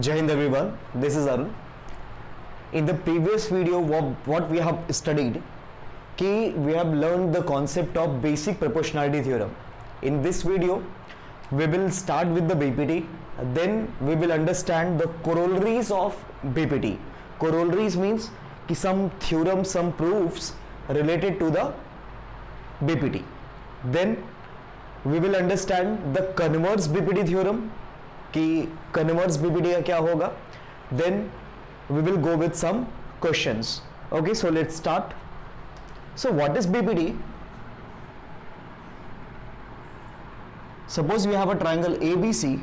Jai Hind everyone, this is Arun. In the previous video, what we have studied, we have learned the concept of basic proportionality theorem. In this video, we will start with the BPT, then we will understand the corollaries of BPT. Corollaries means some theorem, some proofs related to the BPT. Then we will understand the converse BPT theorem, कि converse BPT का क्या होगा. Then we will go with some questions. Okay, so let's start. So what is BPT? Suppose we have a triangle ABC.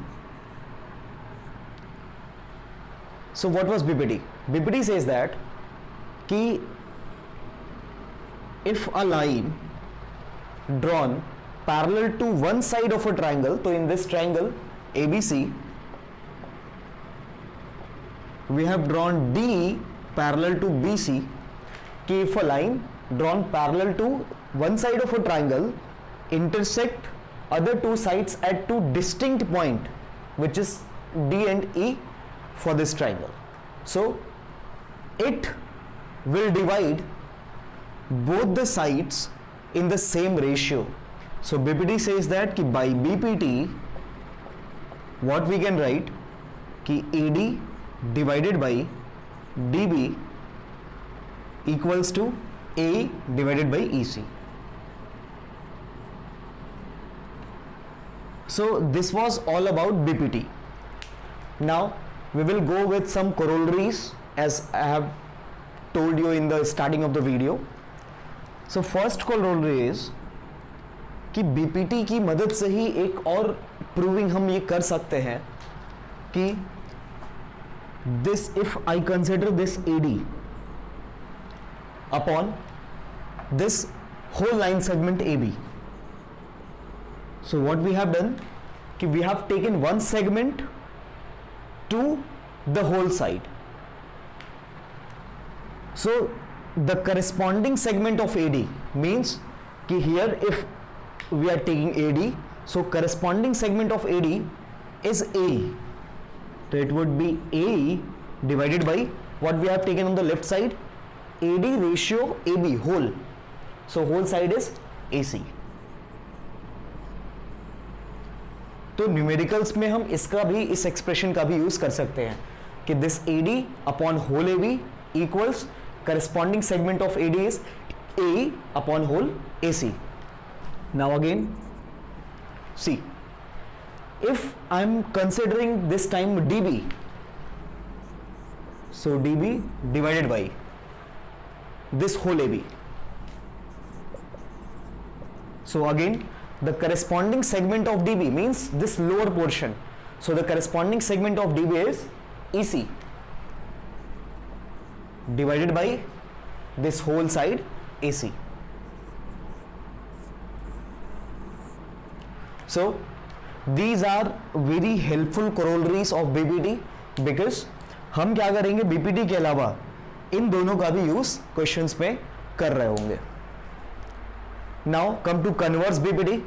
So what was BPT? BPT says that कि if a line drawn parallel to one side of a triangle, तो in this triangle ABC we have drawn D parallel to BC. कि if a line drawn parallel to one side of a triangle intersect other two sides at two distinct point, which is D and E for this triangle, so it will divide both the sides in the same ratio. So BPT says that कि by BPT what we can write कि AD divided by DB equals to A divided by EC. So this was all about BPT. Now we will go with some corollaries as I have told you in the starting of the video. So first corollary is कि BPT की मदद से ही एक और proving हम ये कर सकते हैं कि this, if I consider this AD upon this whole line segment AB, so what we have done कि we have taken one segment to the whole side. So the corresponding segment of AD means कि here if we are taking AD, so corresponding segment of AD is A, so it would be A divided by what we have taken on the left side, AD ratio AB whole, so whole side is AC. तो numericals में हम इसका भी, इस expression का भी use कर सकते हैं कि this AD upon whole AB equals corresponding segment of AD is A upon whole AC. Now again, see, if I am considering this time dB, so dB divided by this whole AB. So again, the corresponding segment of dB means this lower portion. So the corresponding segment of dB is EC divided by this whole side AC. So these are very helpful corollaries of BPT, because हम क्या करेंगे BPT के अलावा इन दोनों का भी use questions में कर रहे होंगे. Now come to converse BPT.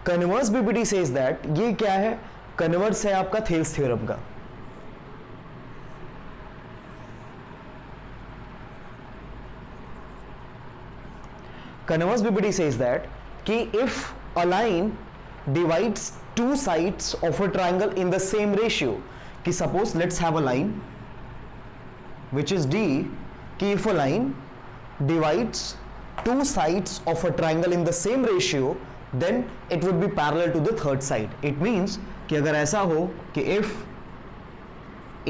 Converse BPT says that, ये क्या है? कन्वर्स है आपका थेल्स थ्योरम का. कन्वर्स बीपीटी सेज दैट कि if a line divides two sides of a triangle in the same ratio, कि suppose let's have a line which is D, कि if a line divides two sides of a triangle in the same ratio, then it would be parallel to the third side. It means कि अगर ऐसा हो कि if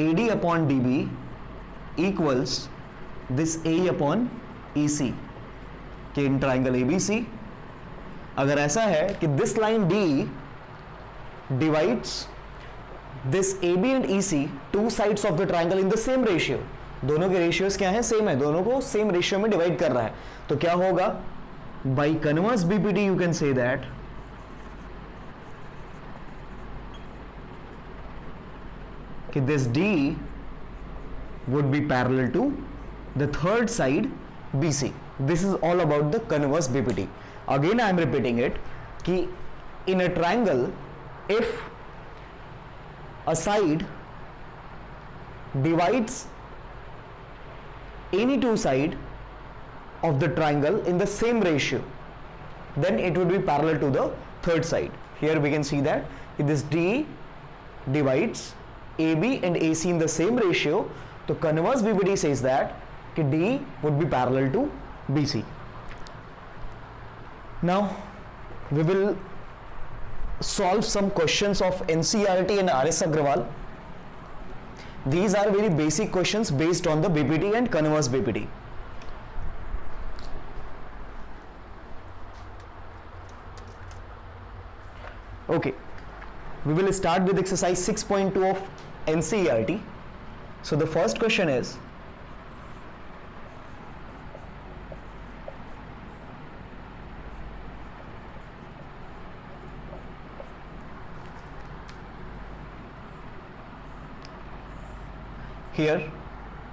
AD upon DB equals this A upon EC, कि in triangle ABC अगर ऐसा है कि this line D divides this AB and EC, two sides of the triangle in the same ratio, दोनों के रेशियोज क्या है, सेम है, दोनों को सेम रेशियो में डिवाइड कर रहा है, तो क्या होगा, by converse BPT you can say that कि this D would be parallel to the third side BC. This is all about the converse BPT. Again I am repeating it कि in a triangle if a side divides any two side of the triangle in the same ratio, then it would be parallel to the third side. Here we can see that this D divides AB and AC in the same ratio, तो converse BPT says that कि D would be parallel to BC. Now we will solve some questions of NCERT and RS Agrawal. These are very basic questions based on the BPT and converse BPT. Okay, we will start with exercise 6.2 of NCERT. So the first question is, here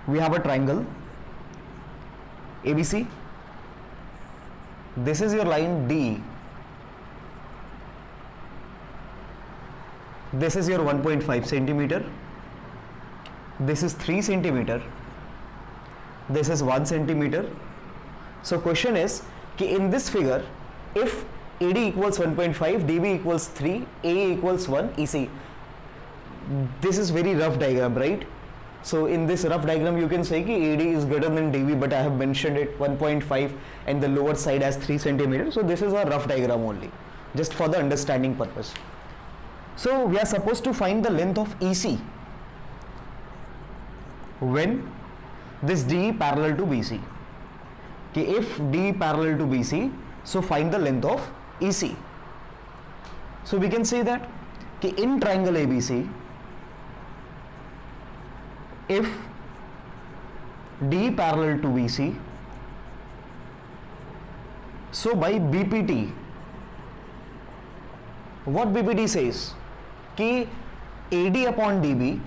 we have a triangle ABC. This is your line D. This is your 1.5 centimeter. This is 3 centimeter. This is 1 centimeter. So question is कि in this figure if AD equals 1.5, DB equals 3, A equals 1, EC. This is very rough diagram, right? So in this rough diagram you can say कि AD is greater than DB, but I have mentioned it 1.5 and the lower side has 3 centimeters. So this is a rough diagram only, just for the understanding purpose. So we are supposed to find the length of EC when this D parallel to BC. कि if D parallel to BC, so find the length of EC. So we can say that कि in triangle ABC, if D parallel to BC, so by BPT, what BPT says कि AD upon DB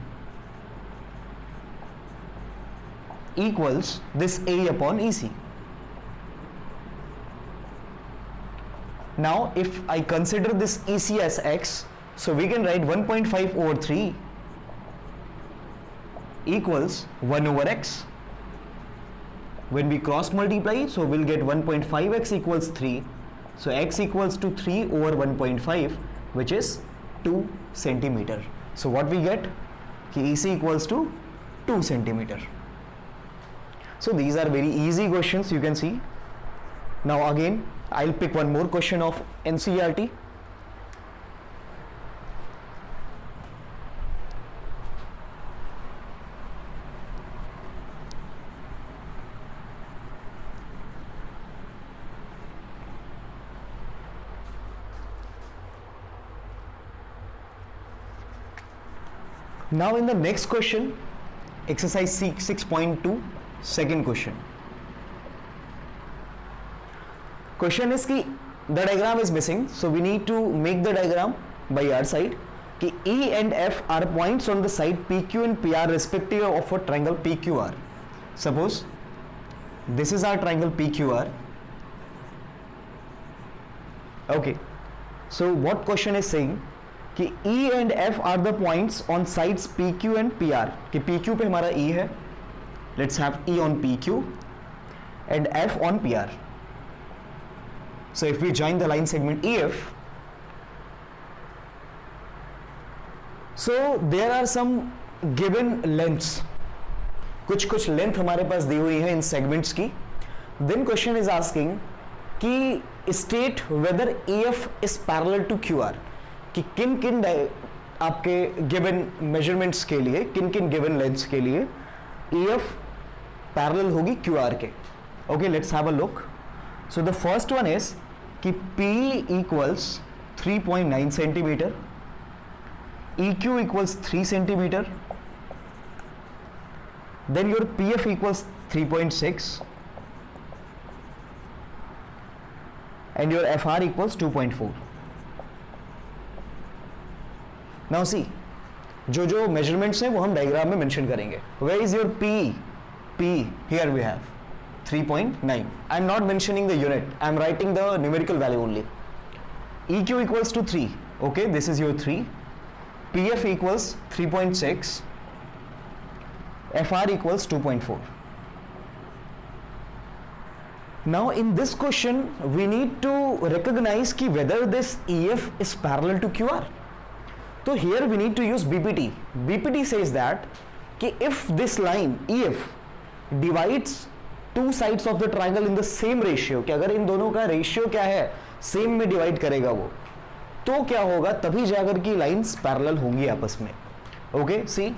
equals this A upon EC. Now if I consider this EC as X, so we can write 1.5 over 3 equals 1 over X. When we cross multiply, so we'll get 1.5x equals 3. So X equals to 3 over 1.5, which is 2 centimeter. So what we get? कि EC equals to 2 centimeter. So these are very easy questions, you can see. Now again I'll pick one more question of NCERT. Now in the next question, exercise 6.2, second question. Question is कि the diagram is missing, so we need to make the diagram by our side. कि E and F are points on the side PQ and PR respective of a triangle PQR. Suppose this is our triangle PQR. Okay, so what question is saying कि E and F are the points on sides PQ and PR. कि PQ पे हमारा E है, let's have E on PQ and F on PR. So if we join the line segment EF, so there are some given lengths, कुछ length हमारे पास दी हुई है इन segments की. Then question is asking कि state whether EF is parallel to QR. कि किन किन आपके गिवन मेजरमेंट्स के लिए, किन किन गिवन लेंथ्स के लिए EF पैरेलल होगी QR के. Okay, let's have a look. So the first one is कि P equals 3.9 centimetre, EQ equals 3 centimetre then your PF equals 3.6 and your FR equals 2.4. Now see, जो measurements हैं वो हम diagram में mention करेंगे. Where is your P? P here we have 3.9. I am not mentioning the unit. I am writing the numerical value only. EQ equals to 3. Okay, this is your 3. PF equals 3.6. FR equals 2.4. Now in this question we need to recognize ki whether this EF is parallel to QR. So here we need to use BPT. BPT says that ki if this line EF divides two sides of the triangle in the same ratio, कि अगर इन दोनों का ratio क्या है, same में divide करेगा वो, तो क्या होगा, तभी जाकर की लाइंस पैरेलल होंगी आपस में. Okay, see,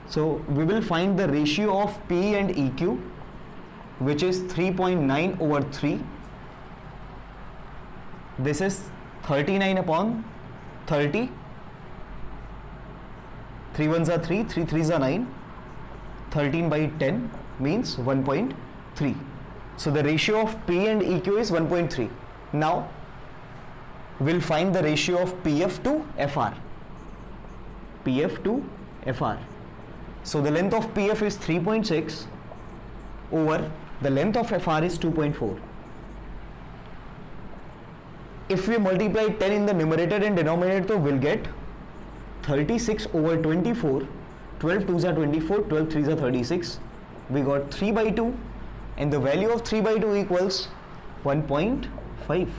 so we will find the ratio of P and EQ, which is 3.9 over 3. This is 39 upon 30. 3 ones are 3, 3 threes are 9. 13 by 10 means 1.3. So the ratio of P and EQ is 1.3. Now we'll find the ratio of PF to FR. PF to FR. So the length of PF is 3.6 over the length of FR is 2.4. If we multiply 10 in the numerator and denominator, we'll get 36 over 24. 12 2s are 24, 12 3s are 36. We got 3 by 2 and the value of 3 by 2 equals 1.5.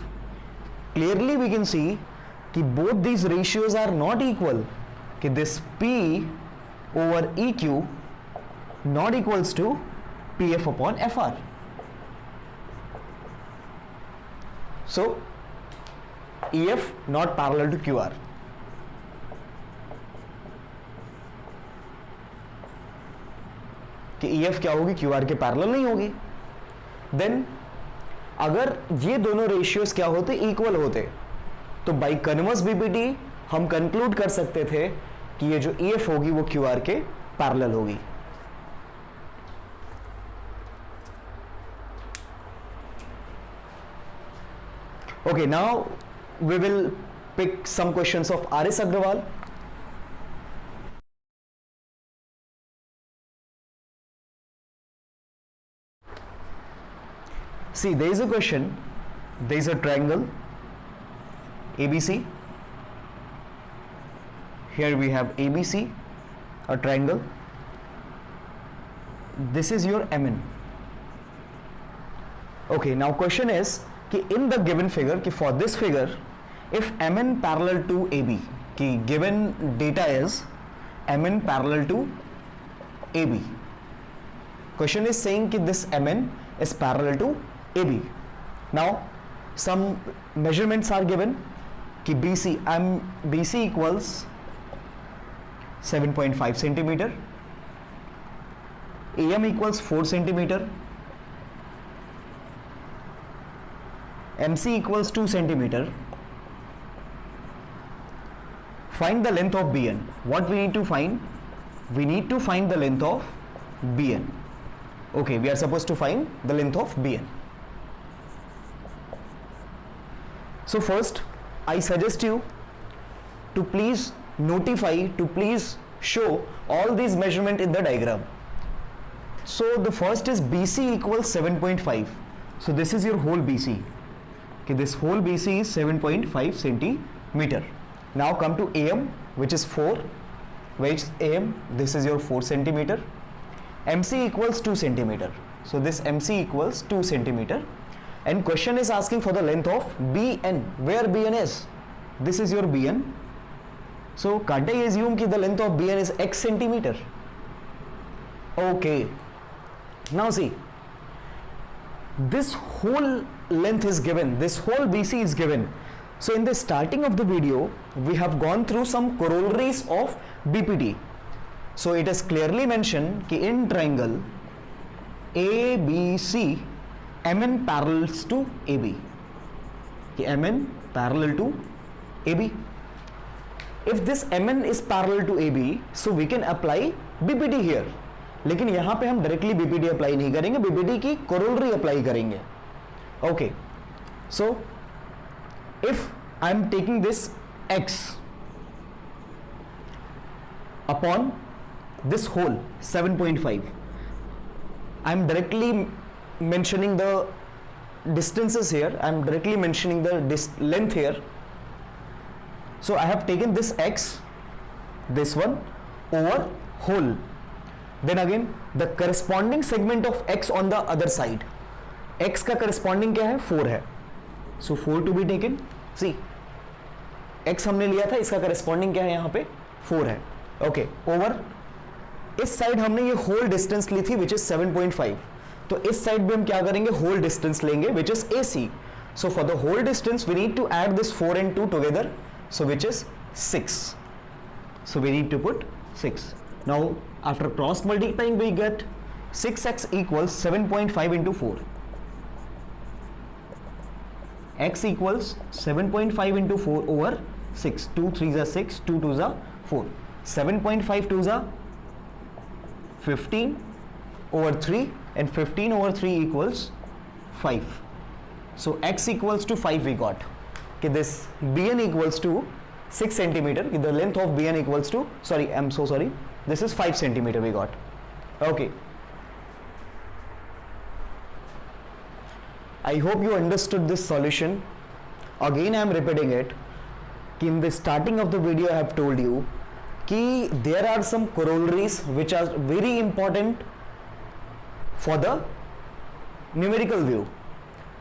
Clearly we can see that both these ratios are not equal. That this P over EQ not equals to PF upon FR. So EF not parallel to QR. कि EF क्या होगी, QR के parallel नहीं होगी. Then अगर ये दोनों ratios क्या होते, इक्वल होते, तो बाय कन्वर्स बीपीटी हम कंक्लूड कर सकते थे कि ये जो EF होगी वो QR के पैरेलल होगी. Okay, now we will pick some questions of R.S. Agrawal. See, there is a question, there is a triangle ABC. Here we have ABC, a triangle. This is your MN. Okay, now question is कि in the given figure, कि for this figure, if MN parallel to AB, कि given data is MN parallel to AB. Question is saying कि this MN is parallel to AB. Now some measurements are given कि BC equals 7.5 centimeter, AM equals 4 centimeter, MC equals 2 centimeter. Find the length of BN. What we need to find? We need to find the length of BN. Okay, we are supposed to find the length of BN. So first, I suggest you to please notify, to please show all these measurements in the diagram. So the first is BC equals 7.5. So this is your whole BC. Okay, this whole BC is 7.5 centimeter. Now come to AM, which is 4. Which is AM? This is your 4 centimeter. MC equals 2 centimeter. So this MC equals 2 centimeter. And question is asking for the length of BN. Where BN is? This is your BN. So can't I assume that the length of BN is X centimeter? Okay. Now see, this whole length is given, this whole BC is given. So in the starting of the video, we have gone through some corollaries of BPT. So it is clearly mentioned that in triangle ABC, MN parallels to AB. MN parallel to AB. If this MN is parallel to AB, so we can apply BPT here. लेकिन यहां पे हम directly BPD apply नहीं करेंगे, BPD की corollary apply करेंगे. Okay, so if I am taking this x upon this whole 7.5, I am directly mentioning the distances here, I am directly mentioning the length here. So I have taken this x, this one, over whole. Then again the corresponding segment of x on the other side, x का corresponding क्या है, 4 है. So 4 to be taken. See, x हमने लिया था, इसका corresponding क्या है यहाँ पे, 4 है. ओके, ओवर इस साइड हमने ये होल डिस्टेंस ली थी विच इज 7.5, तो इस साइड भी हम क्या करेंगे, होल डिस्टेंस लेंगे which is AC. So for the whole distance we need to add this 4 and 2 together, so which is 6. So we need to put 6. Now after cross multiplying we get 6x equals 7.5 into 4. X equals 7.5 into 4 over 6. 2 3s are 6, 2 2s are 4. 7.5 2s are 15 over 3 and 15 over 3 equals 5. So x equals to 5 we got. Okay, this BN equals to 6 centimeter. The length of BN equals to, sorry, I'm so sorry, this is 5 centimeter we got. Okay, I hope you understood this solution. Again I am repeating it. In the starting of the video I have told you कि there are some corollaries which are very important for the numerical view.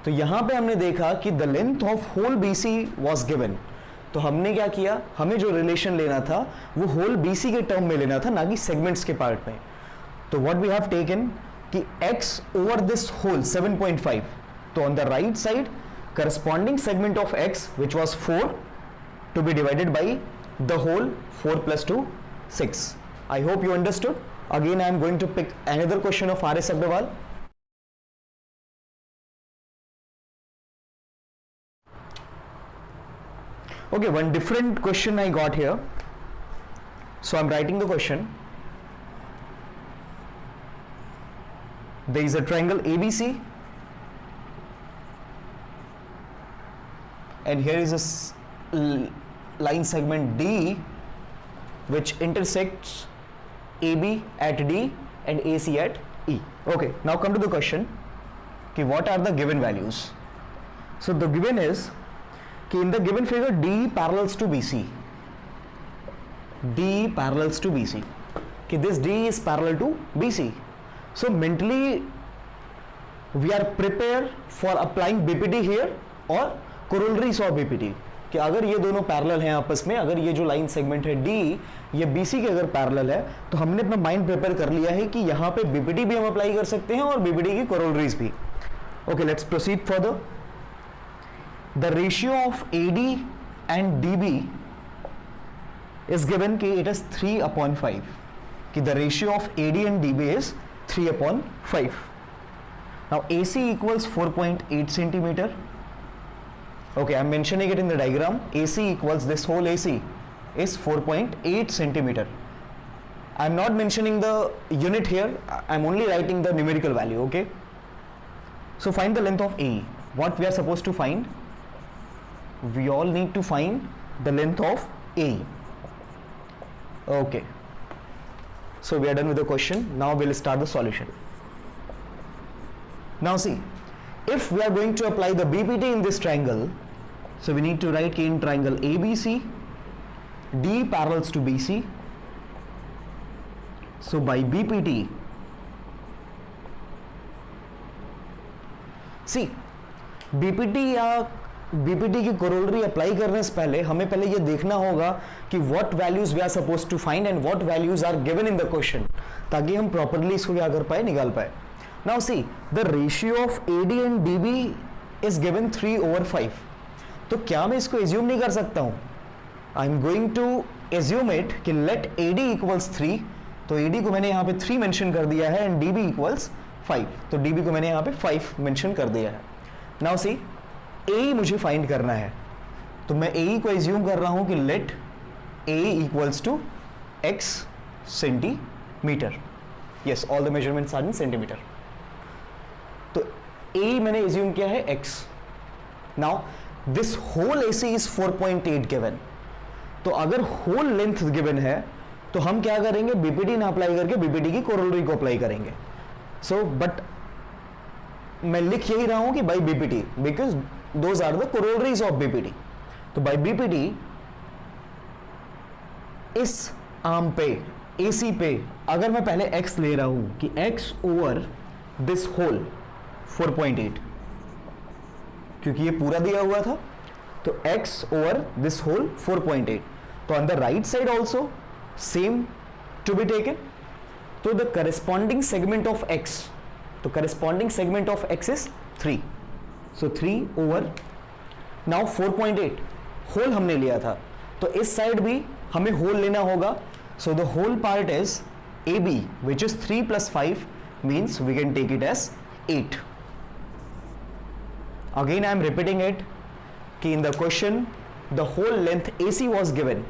तो यहाँ पे हमने देखा कि the length of whole BC was given. तो हमने क्या किया, हमें जो रिलेशन लेना था वो whole BC के टर्म में लेना था, ना कि सेगमेंट्स के पार्ट में. तो what we have taken कि x over this whole 7.5, तो on the right side corresponding segment of x which was 4 to be divided by the whole 4 plus 2, 6. I hope you understood. Again I am going to pick another question of R.S. Agrawal. Okay, one different question I got here. So I am writing the question. There is a triangle ABC and here is a line segment D which intersects AB at D and AC at E. Okay, now come to the question कि what are the given values. So the given is कि in the given figure D parallels to BC, D parallels to BC, कि this D is parallel to BC. So mentally we are prepared for applying BPD here or corollaries of BPD. कि अगर ये दोनों parallel हैं आपस में, अगर ये जो लाइन सेगमेंट है D ये BC के अगर पैरेलल है, तो हमने अपना माइंड प्रिपेयर कर लिया है कि यहाँ पे BPD भी हम अप्लाई कर सकते हैं और BPD की corollaries भी. Okay, let's proceed further. The ratio of AD and DB is given कि इट इज 3/5, कि the ratio of AD and DB is 3/5. Now AC equals 4.8 centimeter. Okay, I'm mentioning it in the diagram. AC equals, this whole AC is 4.8 centimeter. I'm not mentioning the unit here, I'm only writing the numerical value. Okay, so find the length of AE. What we are supposed to find? We all need to find the length of AE. Okay, so we are done with the question. Now we'll start the solution. Now see, if we are going to apply the BPD in this triangle, so we need to write in triangle ABC, D parallels to BC. So by BPD, see, BPD या BPD की corollary apply करने से पहले हमें पहले ये देखना होगा कि what values we are supposed to find and what values are given in the question, ताकि हम properly इसको क्या कर पाए, निकाल पाए. Now see, the ratio of AD and DB is given 3/5. तो क्या मैं इसको एज्यूम नहीं कर सकता हूं? I am going to assume it कि लेट AD इक्वल्स 3, तो AD को मैंने यहाँ पे 3 मेंशन कर दिया है एंड DB इक्वल्स 5, तो DB को मैंने यहाँ पे 5 मेंशन कर दिया है. नाउ सी, AE मुझे फाइंड करना है, तो मैं AE को एज्यूम कर रहा हूँ कि let AE equals to x centimetre. Yes, all the measurements are in centimetre. तो ए मैंने एज्यूम किया है x। Now this whole AC is 4.8 given. तो अगर होल लेंथ गिवन है तो हम क्या करेंगे, बीपीटी ना अप्लाई करके बीपीटी की कोरोलरी को अप्लाई करेंगे। सो बट मैं लिख यही रहा हूं कि by BPT, because those are the corollaries of BPT. तो बाय बीपीटी इस आर्म पे AC पे अगर मैं पहले x ले रहा हूं कि x ओवर दिस होल 4.8, क्योंकि ये पूरा दिया हुआ था, तो x ओवर दिस होल 4.8। तो on the right side also same to be taken. तो the corresponding segment of x, तो corresponding segment of x is 3। So 3 over, now 4.8 whole हमने लिया था, तो इस साइड भी हमें होल लेना होगा। So the whole part is AB, which is 3 plus 5 means we can take it as 8. Again I am repeating it कि in the question the whole length AC was given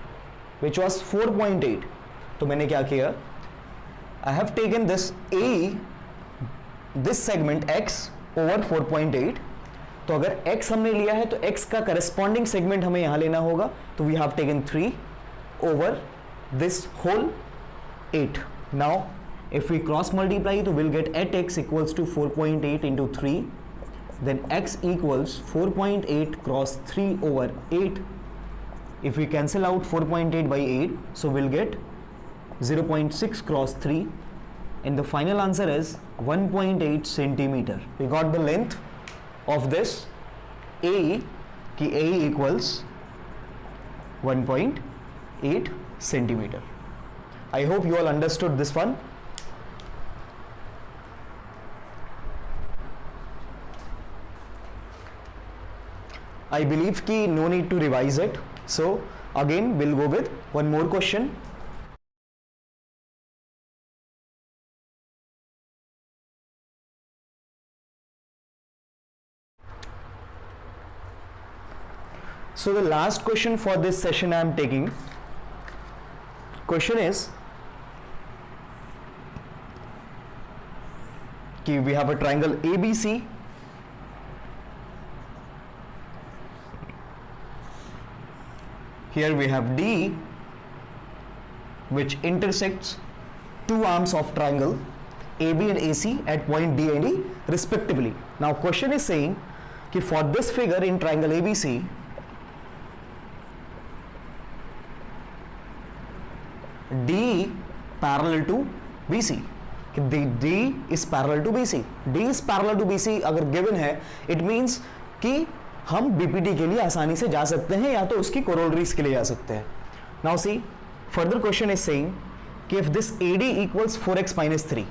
which was 4.8. तो मैंने क्या किया, I have taken this this segment x over 4.8। तो अगर x हमने लिया है तो x का corresponding segment हमें यहां लेना होगा, तो we have taken 3 over this whole 8. Now if we cross multiply तो we'll get at x equals to 4.8 into 3, then x equals 4.8 cross 3 over 8. If we cancel out 4.8 by 8, so we'll get 0.6 cross 3, and the final answer is 1.8 centimeter. We got the length of this A, कि A equals 1.8 centimeter. I hope you all understood this one. I believe कि no need to revise it. So again we'll go with one more question. So the last question for this session I am taking. Question is कि we have a triangle ABC. Here we have D, which intersects two arms of triangle AB and AC at point D and E respectively. Now question is saying कि for this figure in triangle ABC, D parallel to BC, कि D is parallel to BC. D is parallel to BC अगर given है, it means कि हम BPT के लिए आसानी से जा सकते हैं या तो उसकी कोरोलरीज के लिए जा सकते हैं. Now see, further question is saying कि if this AD equals 4x minus 3.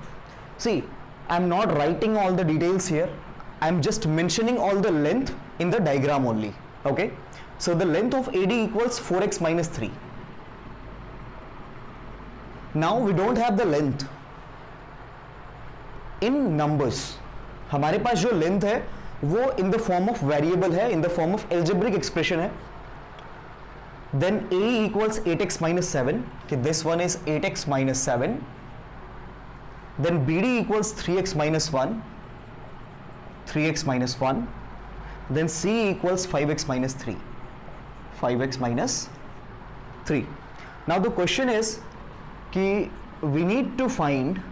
See, I am not writing all the details here. I am just mentioning all the length in the diagram only. Okay. So the length of AD equals 4x minus 3. Now we don't have the length in numbers. हमारे पास जो length है वो in the form of variable है, in the form of algebraic expression है. Then A equals 8x minus 7, कि this one is 8x minus 7. Then BD equals 3x minus 1, 3x minus 1. Then C equals 5x minus 3, 5x minus 3. Now the question is कि we need to find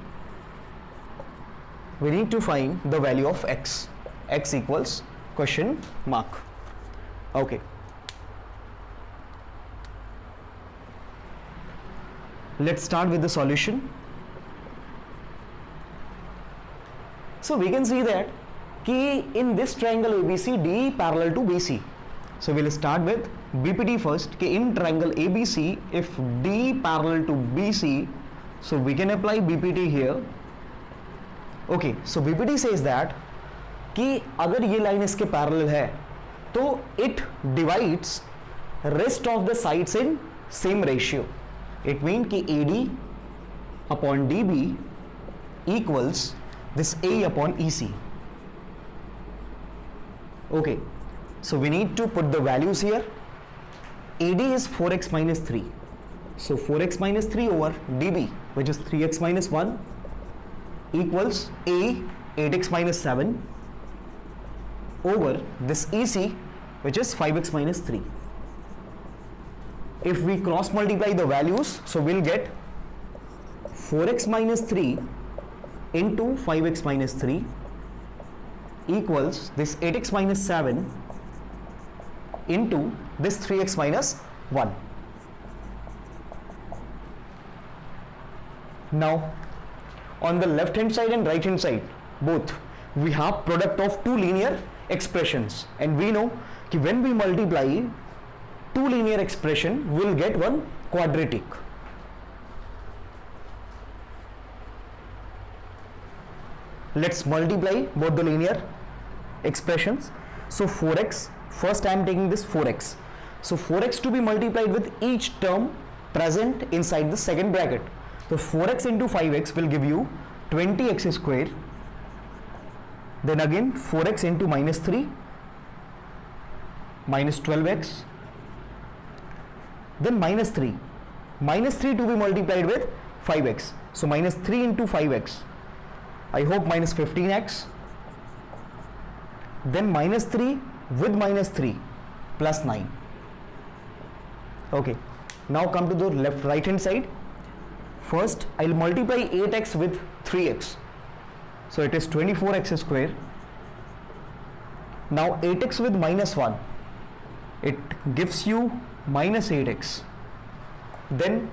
the value of x. X equals question mark. Okay. Let's start with the solution. So we can see that कि in this triangle ABC, D parallel to BC. So we'll start with BPT first. कि in triangle ABC, if D parallel to BC, so we can apply BPT here. Okay, so BPT says that कि अगर ये line इसके parallel है तो it divides rest of the sides in same ratio. It means कि AD upon DB equals this A upon EC. Okay, so we need to put the values here. AD is 4x minus 3. So 4x minus 3 over DB, which is 3x minus 1. equals A 8x minus 7 over this EC, which is 5x minus 3. If we cross multiply the values, so we'll get 4x minus 3 into 5x minus 3 equals this 8x minus 7 into this 3x minus 1. Now on the left hand side and right hand side both we have product of two linear expressions, and we know that when we multiply two linear expression we'll get one quadratic. Let's multiply both the linear expressions. So 4x, first I am taking this 4x. So 4x to be multiplied with each term present inside the second bracket. So 4x into 5x will give you 20x square. Then again 4x into minus 3 minus 12x. Then minus 3 to be multiplied with 5x. So minus 3 into 5x. I hope minus 15x. Then minus 3 with minus 3 plus 9. Okay. Now come to the left right hand side. First I will multiply 8x with 3x. So it is 24x square. Now 8x with minus 1. It gives you minus 8x. Then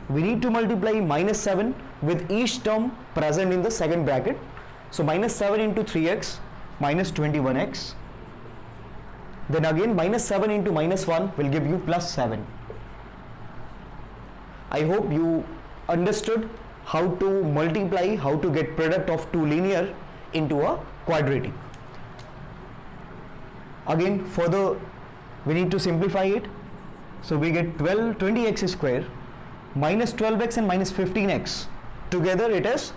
we need to multiply minus 7 with each term present in the second bracket. So minus 7 into 3x minus 21x. Then again minus 7 into minus 1 will give you plus 7. I hope you understood how to multiply, how to get product of two linear into a quadratic. Again further we need to simplify it. So we get 20x square minus 12x and minus 15x. Together it is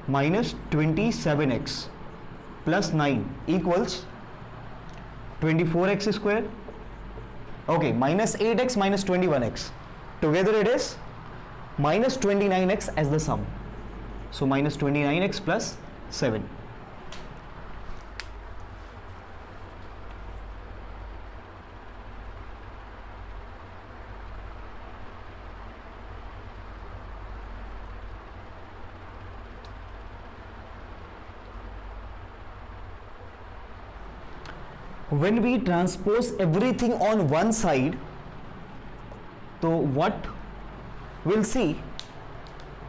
minus 27x plus 9 equals 24x square. Okay, minus 8x minus 21x. Together it is minus 29x as the sum. So minus 29x plus 7. When we transpose everything on one side, so what we'll see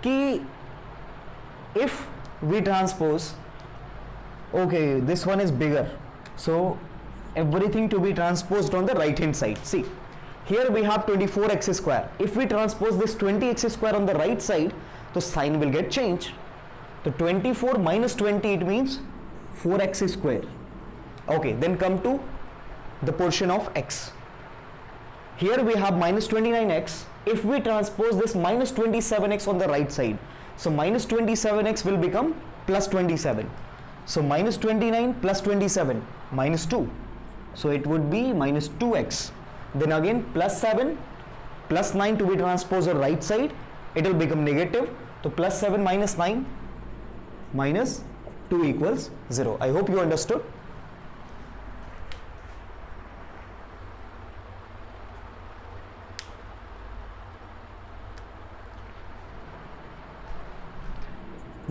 कि if we transpose, okay, this one is bigger, so everything to be transposed on the right hand side. See, here we have 24x square. If we transpose this 20x square on the right side, the sign will get changed. So 24 minus 20, it means 4x square. Okay, then come to the portion of x. Here we have minus 29x. If we transpose this minus 27x on the right side, so minus 27x will become plus 27. So minus 29 plus 27 minus 2. So it would be minus 2x. Then again plus 7 plus 9 to be transposed on right side, it will become negative. So plus 7 minus 9 minus 2 equals 0. I hope you understood.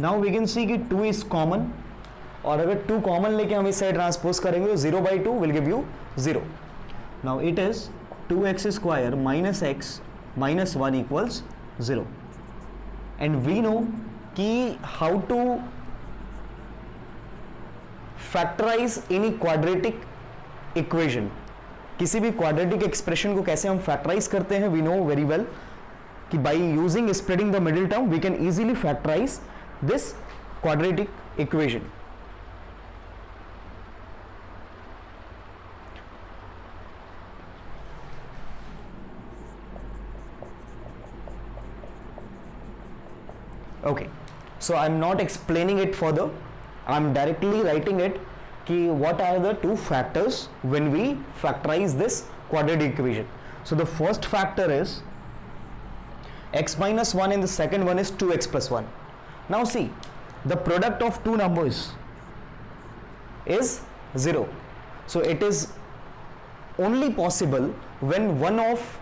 Now we can see कि 2 is common, और अगर 2 common लेके हम इस side transpose करेंगे तो 0/2 will give you 0. Now it is 2x square minus x minus 1 equals 0. And we know कि how to factorize any quadratic equation. किसी भी quadratic expression को कैसे हम factorize करते हैं, we know very well कि by using spreading the middle term we can easily factorize this quadratic equation. Okay, so I am not explaining it further, I am directly writing it कि what are the two factors when we factorize this quadratic equation. So the first factor is x minus 1 and the second one is 2x plus 1. Now see, the product of two numbers is 0. So it is only possible when one of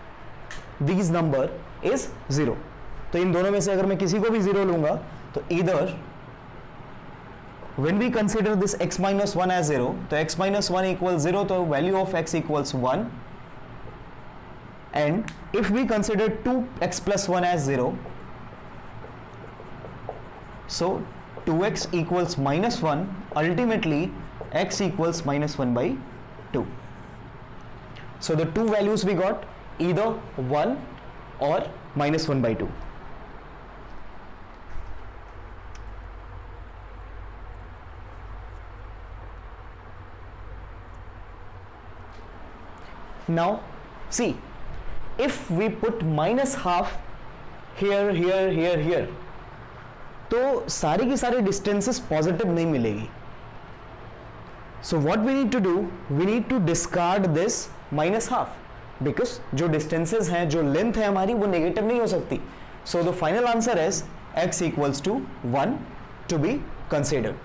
these number is 0. तो इन दोनों में से अगर मैं किसी को भी 0 लूंगा तो either when we consider this x minus 1 as 0, तो x minus 1 equals 0, तो value of x equals 1, and if we consider 2x plus 1 as 0, so 2x equals minus 1, ultimately x equals minus 1 by 2. So the two values we got either 1 or minus 1 by 2. Now see, if we put minus half here, here, here, here, तो सारी की सारी distances positive नहीं मिलेगी. So what we need to do, we need to discard this minus half, because जो distances हैं, जो length है हमारी, वो नेगेटिव नहीं हो सकती. So the final answer is x equals to 1 to be considered.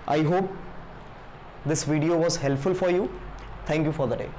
I hope this video was helpful for you. Thank you for the day.